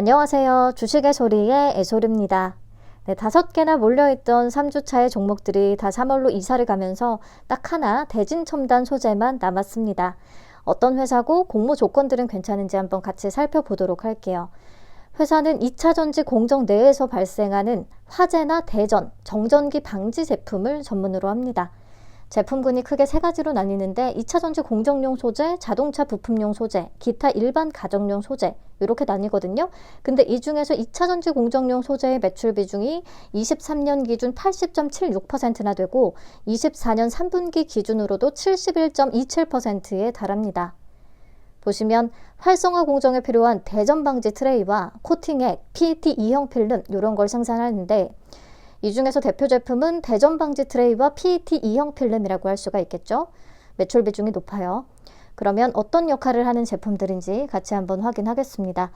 안녕하세요. 주식의 소리의 애솔입니다. 네, 5개나 몰려있던 3주차의 종목들이 다 3월로 이사를 가면서 딱 하나 대진첨단 소재만 남았습니다. 어떤 회사고 공모 조건들은 괜찮은지 한번 같이 살펴보도록 할게요. 회사는 2차전지 공정 내에서 발생하는 화재나 대전, 정전기 방지 제품을 전문으로 합니다. 제품군이 크게 3가지로 나뉘는데 2차전지 공정용 소재, 자동차 부품용 소재, 기타 일반 가정용 소재 이렇게 나뉘거든요. 근데 이 중에서 2차전지 공정용 소재의 매출 비중이 23년 기준 80.76%나 되고 24년 3분기 기준으로도 71.27%에 달합니다. 보시면 활성화 공정에 필요한 대전 방지 트레이와 코팅액, PET 2형 필름 이런 걸 생산하는데 이 중에서 대표 제품은 대전 방지 트레이와 PET 2형 필름이라고 할 수가 있겠죠. 매출 비중이 높아요. 그러면 어떤 역할을 하는 제품들인지 같이 한번 확인하겠습니다.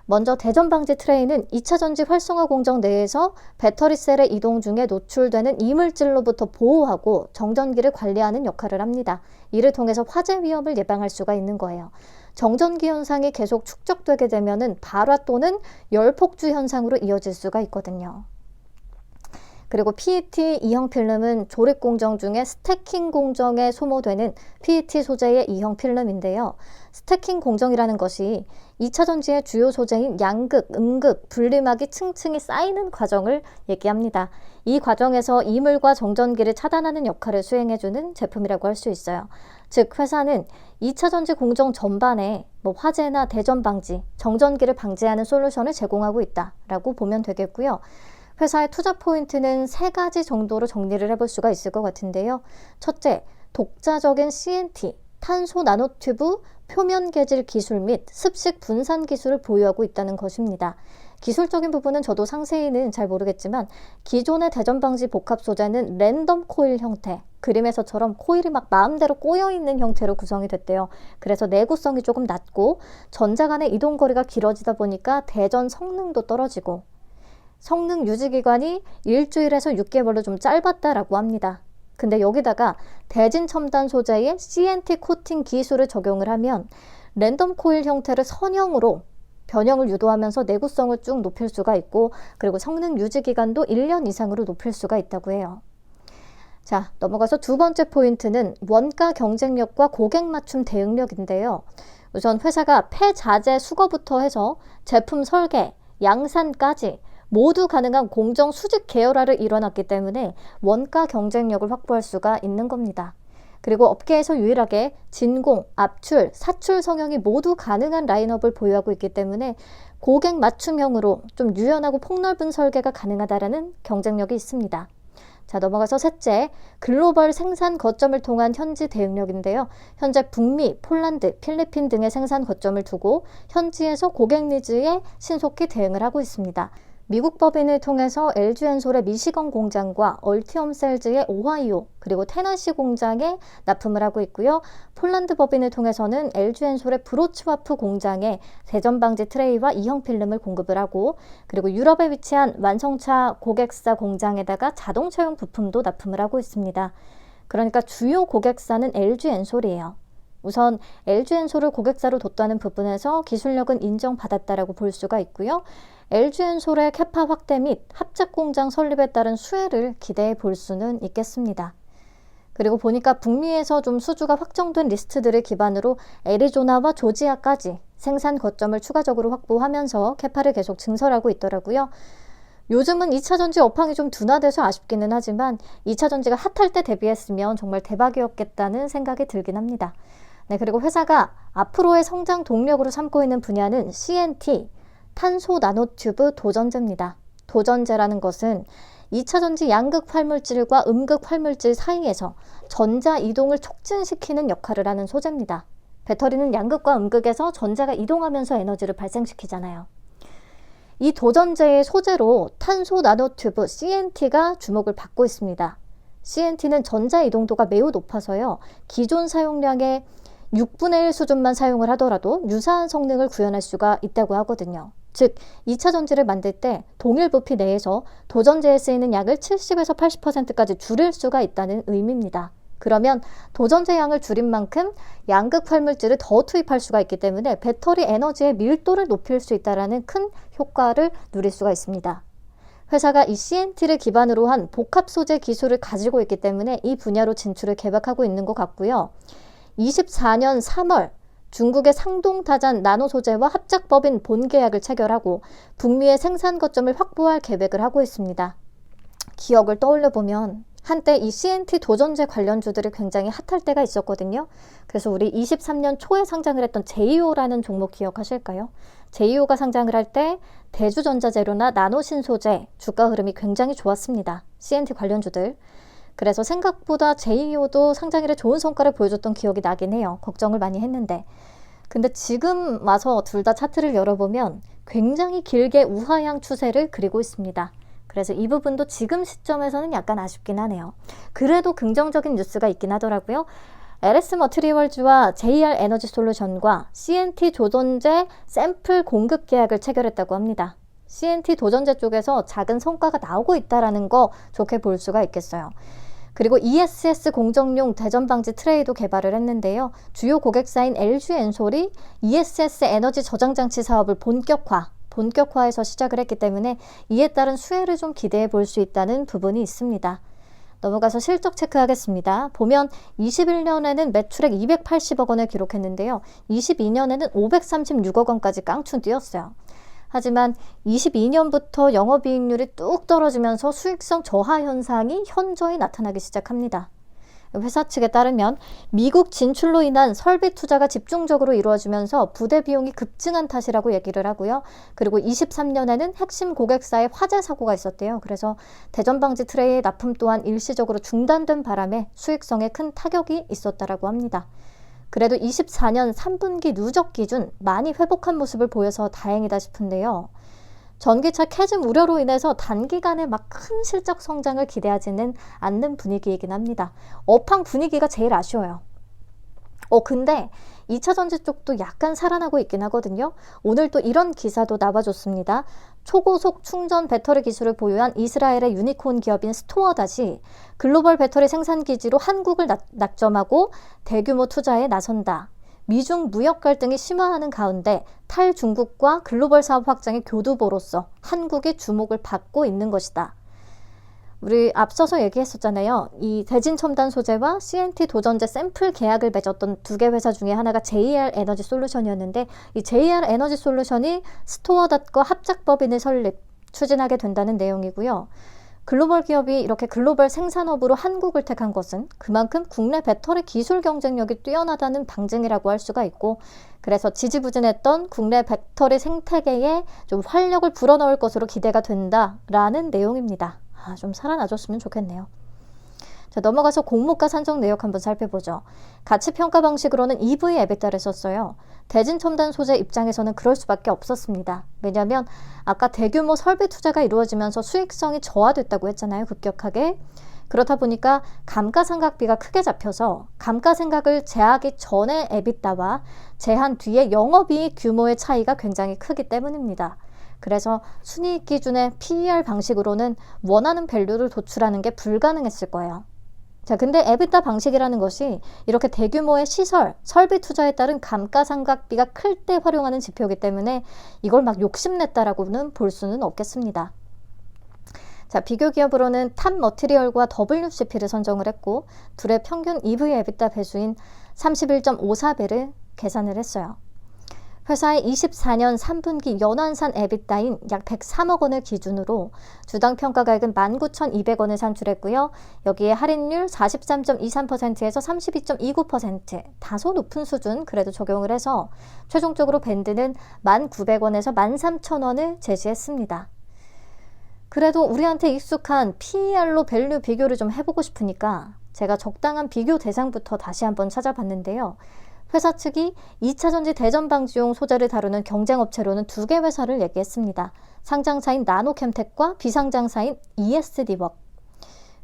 먼저 대전 방지 트레이는 2차전지 활성화 공정 내에서 배터리셀의 이동 중에 노출되는 이물질로부터 보호하고 정전기를 관리하는 역할을 합니다. 이를 통해서 화재 위험을 예방할 수가 있는 거예요. 정전기 현상이 계속 축적되게 되면은 발화 또는 열폭주 현상으로 이어질 수가 있거든요. 그리고 PET 2형 필름은 조립 공정 중에 스태킹 공정에 소모되는 PET 소재의 2형 필름인데요. 스태킹 공정이라는 것이 2차전지의 주요 소재인 양극, 음극, 분리막이 층층이 쌓이는 과정을 얘기합니다. 이 과정에서 이물과 정전기를 차단하는 역할을 수행해주는 제품이라고 할 수 있어요. 즉 회사는 2차전지 공정 전반에 화재나 대전 방지, 정전기를 방지하는 솔루션을 제공하고 있다라고 보면 되겠고요. 회사의 투자 포인트는 3가지 정도로 정리를 해볼 수가 있을 것 같은데요. 첫째, 독자적인 CNT, 탄소 나노튜브 표면 개질 기술 및 습식 분산 기술을 보유하고 있다는 것입니다. 기술적인 부분은 저도 상세히는 잘 모르겠지만 기존의 대전 방지 복합 소재는 랜덤 코일 형태, 그림에서처럼 코일이 막 마음대로 꼬여있는 형태로 구성이 됐대요. 그래서 내구성이 조금 낮고 전자 간의 이동 거리가 길어지다 보니까 대전 성능도 떨어지고 성능 유지 기간이 일주일에서 6개월로 좀 짧았다라고 합니다. 근데 여기다가 대진 첨단 소재의 CNT 코팅 기술을 적용을 하면 랜덤 코일 형태를 선형으로 변형을 유도하면서 내구성을 쭉 높일 수가 있고 그리고 성능 유지 기간도 1년 이상으로 높일 수가 있다고 해요. 자, 넘어가서 두 번째 포인트는 원가 경쟁력과 고객 맞춤 대응력인데요. 우선 회사가 폐자재 수거부터 해서 제품 설계, 양산까지 모두 가능한 공정 수직 계열화를 이뤄놨기 때문에 원가 경쟁력을 확보할 수가 있는 겁니다. 그리고 업계에서 유일하게 진공, 압출, 사출 성형이 모두 가능한 라인업을 보유하고 있기 때문에 고객 맞춤형으로 좀 유연하고 폭넓은 설계가 가능하다라는 경쟁력이 있습니다. 자, 넘어가서 셋째, 글로벌 생산 거점을 통한 현지 대응력인데요. 현재 북미, 폴란드, 필리핀 등의 생산 거점을 두고 현지에서 고객 니즈에 신속히 대응을 하고 있습니다. 미국 법인을 통해서 LG엔솔의 미시건 공장과 얼티엄셀즈의 오하이오 그리고 테너시 공장에 납품을 하고 있고요. 폴란드 법인을 통해서는 LG엔솔의 브로츠와프 공장에 대전 방지 트레이와 2형 필름을 공급을 하고 그리고 유럽에 위치한 완성차 고객사 공장에다가 자동차용 부품도 납품을 하고 있습니다. 그러니까 주요 고객사는 LG엔솔이에요. 우선 LG엔솔을 고객사로 뒀다는 부분에서 기술력은 인정받았다라고 볼 수가 있고요. LG엔솔의 캐파 확대 및 합작 공장 설립에 따른 수혜를 기대해 볼 수는 있겠습니다. 그리고 보니까 북미에서 좀 수주가 확정된 리스트들을 기반으로 애리조나와 조지아까지 생산 거점을 추가적으로 확보하면서 캐파를 계속 증설하고 있더라고요. 요즘은 2차전지 업황이 좀 둔화돼서 아쉽기는 하지만 2차전지가 핫할 때 대비했으면 정말 대박이었겠다는 생각이 들긴 합니다. 네, 그리고 회사가 앞으로의 성장 동력으로 삼고 있는 분야는 CNT, 탄소 나노튜브 도전제입니다. 도전제라는 것은 2차전지 양극 활물질과 음극 활물질 사이에서 전자 이동을 촉진시키는 역할을 하는 소재입니다. 배터리는 양극과 음극에서 전자가 이동하면서 에너지를 발생시키잖아요. 이 도전제의 소재로 탄소 나노튜브 CNT가 주목을 받고 있습니다. CNT는 전자 이동도가 매우 높아서요. 기존 사용량의 6분의 1 수준만 사용을 하더라도 유사한 성능을 구현할 수가 있다고 하거든요. 즉 2차 전지를 만들 때 동일 부피 내에서 도전제에 쓰이는 약을 70에서 80%까지 줄일 수가 있다는 의미입니다. 그러면 도전제 양을 줄인 만큼 양극 활물질을 더 투입할 수가 있기 때문에 배터리 에너지의 밀도를 높일 수 있다는 큰 효과를 누릴 수가 있습니다. 회사가 이 CNT를 기반으로 한 복합 소재 기술을 가지고 있기 때문에 이 분야로 진출을 계획하고 있는 것 같고요. 24년 3월 중국의 상동다잔 나노 소재와 합작법인 본계약을 체결하고 북미의 생산 거점을 확보할 계획을 하고 있습니다. 기억을 떠올려 보면 한때 이 CNT 도전제 관련주들이 굉장히 핫할 때가 있었거든요. 그래서 우리 23년 초에 상장을 했던 제이오라는 종목 기억하실까요? 제이오가 상장을 할 때 대주전자재료나 나노신소재 주가 흐름이 굉장히 좋았습니다. CNT 관련주들. 그래서 생각보다 제이오도 상장일에 좋은 성과를 보여줬던 기억이 나긴 해요. 걱정을 많이 했는데. 근데 지금 와서 둘 다 차트를 열어보면 굉장히 길게 우하향 추세를 그리고 있습니다. 그래서 이 부분도 지금 시점에서는 약간 아쉽긴 하네요. 그래도 긍정적인 뉴스가 있긴 하더라고요. LS 머티리얼즈와 JR 에너지 솔루션과 CNT 도전제 샘플 공급 계약을 체결했다고 합니다. CNT 도전제 쪽에서 작은 성과가 나오고 있다는 거 좋게 볼 수가 있겠어요. 그리고 ESS 공정용 대전 방지 트레이도 개발을 했는데요. 주요 고객사인 LG 엔솔이 ESS 에너지 저장 장치 사업을 본격화해서 시작을 했기 때문에 이에 따른 수혜를 좀 기대해 볼 수 있다는 부분이 있습니다. 넘어가서 실적 체크하겠습니다. 보면 21년에는 매출액 280억 원을 기록했는데요. 22년에는 536억 원까지 깡충 뛰었어요. 하지만 22년부터 영업이익률이 뚝 떨어지면서 수익성 저하 현상이 현저히 나타나기 시작합니다. 회사 측에 따르면 미국 진출로 인한 설비 투자가 집중적으로 이루어지면서 부대 비용이 급증한 탓이라고 얘기를 하고요. 그리고 23년에는 핵심 고객사의 화재 사고가 있었대요. 그래서 대전방지 트레이의 납품 또한 일시적으로 중단된 바람에 수익성에 큰 타격이 있었다라고 합니다. 그래도 24년 3분기 누적 기준 많이 회복한 모습을 보여서 다행이다 싶은데요. 전기차 캐즘 우려로 인해서 단기간에 막 큰 실적 성장을 기대하지는 않는 분위기이긴 합니다. 업황 분위기가 제일 아쉬워요. 근데 2차 전지 쪽도 약간 살아나고 있긴 하거든요. 오늘 또 이런 기사도 나와줬습니다. 초고속 충전 배터리 기술을 보유한 이스라엘의 유니콘 기업인 스토어닷이 글로벌 배터리 생산 기지로 한국을 낙점하고 대규모 투자에 나선다. 미중 무역 갈등이 심화하는 가운데 탈중국과 글로벌 사업 확장의 교두보로서 한국이 주목을 받고 있는 것이다. 우리 앞서서 얘기했었잖아요. 이 대진첨단 소재와 CNT 도전제 샘플 계약을 맺었던 두 개 회사 중에 하나가 JR 에너지 솔루션이었는데 이 JR 에너지 솔루션이 스토어닷과 합작법인을 추진하게 된다는 내용이고요. 글로벌 기업이 이렇게 글로벌 생산업으로 한국을 택한 것은 그만큼 국내 배터리 기술 경쟁력이 뛰어나다는 방증이라고 할 수가 있고 그래서 지지부진했던 국내 배터리 생태계에 좀 활력을 불어넣을 것으로 기대가 된다라는 내용입니다. 좀 살아나줬으면 좋겠네요. 자, 넘어가서 공모가 산정 내역 한번 살펴보죠. 가치평가 방식으로는 EV EBITDA를 썼어요. 대진첨단 소재 입장에서는 그럴 수밖에 없었습니다. 왜냐하면 아까 대규모 설비 투자가 이루어지면서 수익성이 저하됐다고 했잖아요. 급격하게. 그렇다 보니까 감가상각비가 크게 잡혀서 감가상각을 제하기 전에 EBITDA와 제한 뒤에 영업이익 규모의 차이가 굉장히 크기 때문입니다. 그래서 순이익 기준의 PER 방식으로는 원하는 밸류를 도출하는 게 불가능했을 거예요. 자, 근데 EBITDA 방식이라는 것이 이렇게 대규모의 시설, 설비 투자에 따른 감가상각비가 클 때 활용하는 지표이기 때문에 이걸 막 욕심냈다라고는 볼 수는 없겠습니다. 자, 비교 기업으로는 탑 머티리얼과 WCP를 선정을 했고 둘의 평균 EV EBITDA 배수인 31.54배를 계산을 했어요. 회사의 24년 3분기 연환산 EBITDA인 약 103억 원을 기준으로 주당 평가가액은 19,200원을 산출했고요. 여기에 할인율 43.23%에서 32.29% 다소 높은 수준 그래도 적용을 해서 최종적으로 밴드는 1,900원에서 13,000원을 제시했습니다. 그래도 우리한테 익숙한 PER로 밸류 비교를 좀 해보고 싶으니까 제가 적당한 비교 대상부터 다시 한번 찾아봤는데요. 회사 측이 2차 전지 대전 방지용 소재를 다루는 경쟁업체로는 두 개 회사를 얘기했습니다. 상장사인 나노캠텍과 비상장사인 ESD웍.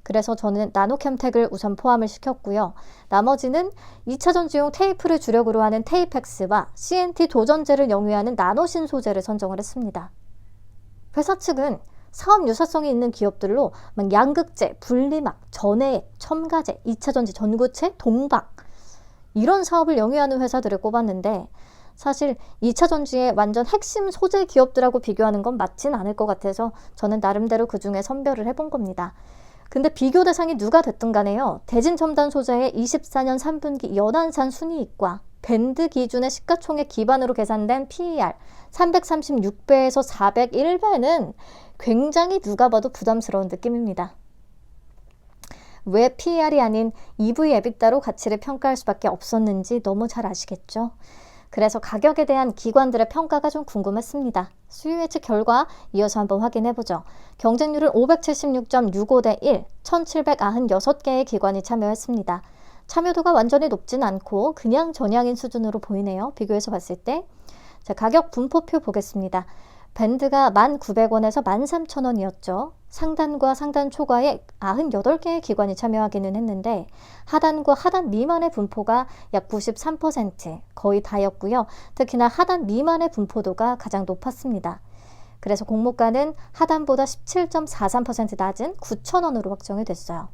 그래서 저는 나노캠텍을 우선 포함을 시켰고요. 나머지는 2차 전지용 테이프를 주력으로 하는 테이펙스와 CNT 도전제를 영위하는 나노신 소재를 선정을 했습니다. 회사 측은 사업 유사성이 있는 기업들로 막 양극재, 분리막, 전해액, 첨가제, 2차전지, 전구체, 동박 이런 사업을 영위하는 회사들을 꼽았는데 사실 2차전지의 완전 핵심 소재 기업들하고 비교하는 건 맞진 않을 것 같아서 저는 나름대로 그 중에 선별을 해본 겁니다. 근데 비교 대상이 누가 됐든 간에요. 대진첨단 소재의 24년 3분기 연한산 순이익과 밴드 기준의 시가총액 기반으로 계산된 PER 336배에서 401배는 굉장히 누가 봐도 부담스러운 느낌입니다. 왜 PER이 아닌 EV/EBITDA로 가치를 평가할 수밖에 없었는지 너무 잘 아시겠죠? 그래서 가격에 대한 기관들의 평가가 좀 궁금했습니다. 수요 예측 결과 이어서 한번 확인해보죠. 경쟁률은 576.65대 1, 1796개의 기관이 참여했습니다. 참여도가 완전히 높진 않고 그냥 전향인 수준으로 보이네요. 비교해서 봤을 때. 자, 가격 분포표 보겠습니다. 밴드가 1,900원에서 13,000원이었죠. 상단과 상단 초과에 98개의 기관이 참여하기는 했는데 하단과 하단 미만의 분포가 약 93% 거의 다였고요. 특히나 하단 미만의 분포도가 가장 높았습니다. 그래서 공모가는 하단보다 17.43% 낮은 9,000원으로 확정이 됐어요.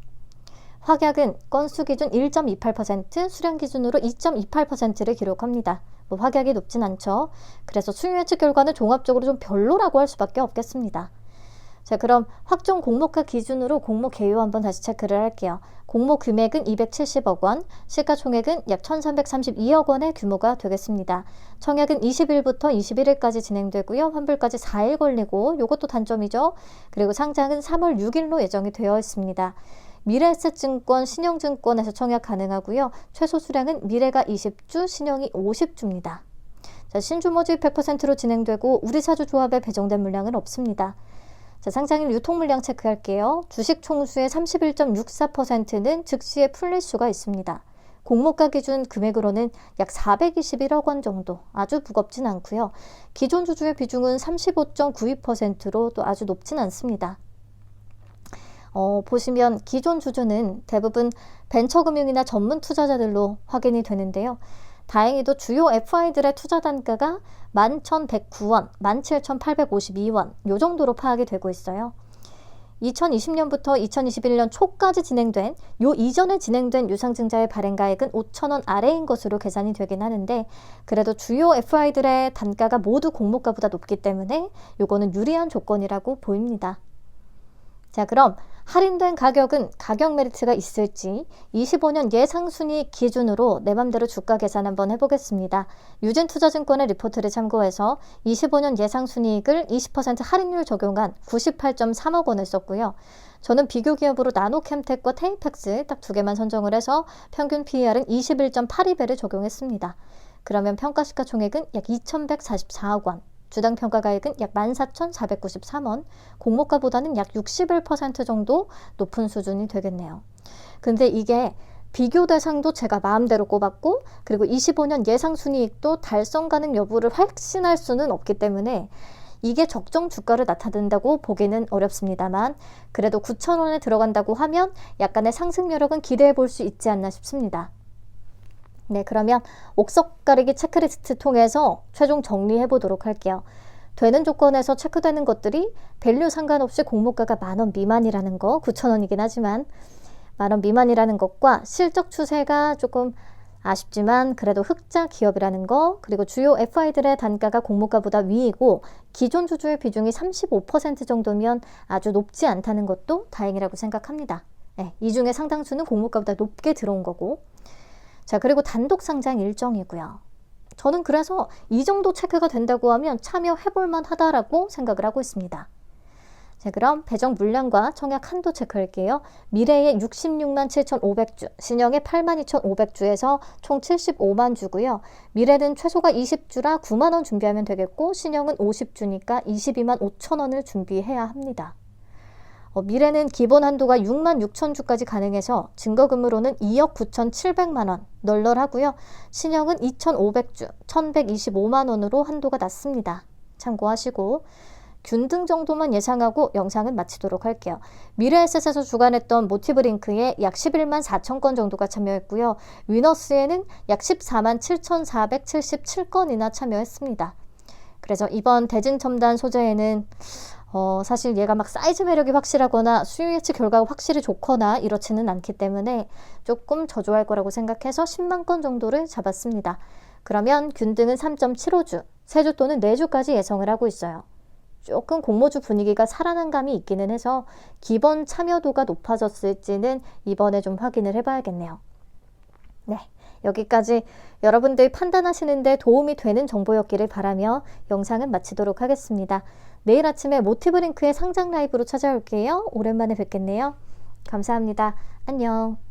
확약은 건수 기준 1.28%, 수량 기준으로 2.28%를 기록합니다. 뭐 확약이 높진 않죠. 그래서 수요 예측 결과는 종합적으로 좀 별로라고 할 수밖에 없겠습니다. 자, 그럼 확정 공모가 기준으로 공모 개요 한번 다시 체크를 할게요. 공모 금액은 270억 원, 시가총액은 약 1,332억 원의 규모가 되겠습니다. 청약은 20일부터 21일까지 진행되고요. 환불까지 4일 걸리고 이것도 단점이죠. 그리고 상장은 3월 6일로 예정이 되어 있습니다. 미래에셋증권, 신영증권에서 청약 가능하고요. 최소 수량은 미래가 20주, 신영이 50주입니다. 자, 신주 모집 100%로 진행되고 우리사주조합에 배정된 물량은 없습니다. 자, 상장일 유통 물량 체크할게요. 주식 총수의 31.64%는 즉시에 풀릴 수가 있습니다. 공모가 기준 금액으로는 약 421억 원 정도, 아주 무겁진 않고요. 기존 주주의 비중은 35.92%로 또 아주 높진 않습니다. 보시면 기존 주주는 대부분 벤처금융이나 전문 투자자들로 확인이 되는데요. 다행히도 주요 FI들의 투자 단가가 11,109원, 17,852원 요 정도로 파악이 되고 있어요. 2020년부터 2021년 초까지 진행된 요 이전에 진행된 유상증자의 발행가액은 5,000원 아래인 것으로 계산이 되긴 하는데 그래도 주요 FI들의 단가가 모두 공모가보다 높기 때문에 요거는 유리한 조건이라고 보입니다. 자, 그럼 할인된 가격은 가격 메리트가 있을지 25년 예상순이익 기준으로 내 맘대로 주가 계산 한번 해보겠습니다. 유진투자증권의 리포트를 참고해서 25년 예상순이익을 20% 할인율 적용한 98.3억 원을 썼고요. 저는 비교기업으로 나노캠텍과 테이펙스 딱 두 개만 선정을 해서 평균 PER은 21.82배를 적용했습니다. 그러면 평가시가총액은 약 2,144억 원. 주당 평가가액은 약 14,493원, 공모가보다는 약 61% 정도 높은 수준이 되겠네요. 근데 이게 비교 대상도 제가 마음대로 꼽았고 그리고 25년 예상순이익도 달성 가능 여부를 확신할 수는 없기 때문에 이게 적정 주가를 나타낸다고 보기는 어렵습니다만 그래도 9,000원에 들어간다고 하면 약간의 상승 여력은 기대해 볼 수 있지 않나 싶습니다. 네, 그러면 옥석 가리기 체크리스트 통해서 최종 정리해 보도록 할게요. 되는 조건에서 체크되는 것들이 밸류 상관없이 공모가가 10,000원 미만이라는 거, 9,000원이긴 하지만 10,000원 미만이라는 것과 실적 추세가 조금 아쉽지만 그래도 흑자 기업이라는 거, 그리고 주요 FI들의 단가가 공모가보다 위이고 기존 주주의 비중이 35% 정도면 아주 높지 않다는 것도 다행이라고 생각합니다. 네, 이 중에 상당수는 공모가보다 높게 들어온 거고 자, 그리고 단독 상장 일정이고요. 저는 그래서 이 정도 체크가 된다고 하면 참여해볼 만하다라고 생각을 하고 있습니다. 자, 그럼 배정 물량과 청약 한도 체크할게요. 미래의 66만 7,500주, 신영의 82,500주에서 총 75만 주고요. 미래는 최소가 20주라 9만 원 준비하면 되겠고 신영은 50주니까 22만 5천 원을 준비해야 합니다. 미래는 기본 한도가 6만 6천 주까지 가능해서 증거금으로는 2억 9,700만 원 널널하고요. 신형은 2,500주, 1,125만 원으로 한도가 낮습니다. 참고하시고 균등 정도만 예상하고 영상은 마치도록 할게요. 미래에셋에서 주관했던 모티브링크에 약 11만 4천 건 정도가 참여했고요. 위너스에는 약 14만 7,477건이나 참여했습니다. 그래서 이번 대진첨단 소재에는 사실 얘가 막 사이즈 매력이 확실하거나 수요 예측 결과가 확실히 좋거나 이렇지는 않기 때문에 조금 저조할 거라고 생각해서 10만 건 정도를 잡았습니다. 그러면 균등은 3.75주, 세주 또는 4주까지 예상을 하고 있어요. 조금 공모주 분위기가 살아난 감이 있기는 해서 기본 참여도가 높아졌을지는 이번에 좀 확인을 해봐야겠네요. 네, 여기까지 여러분들 판단하시는데 도움이 되는 정보였기를 바라며 영상은 마치도록 하겠습니다. 내일 아침에 모티브링크의 상장 라이브로 찾아올게요. 오랜만에 뵙겠네요. 감사합니다. 안녕.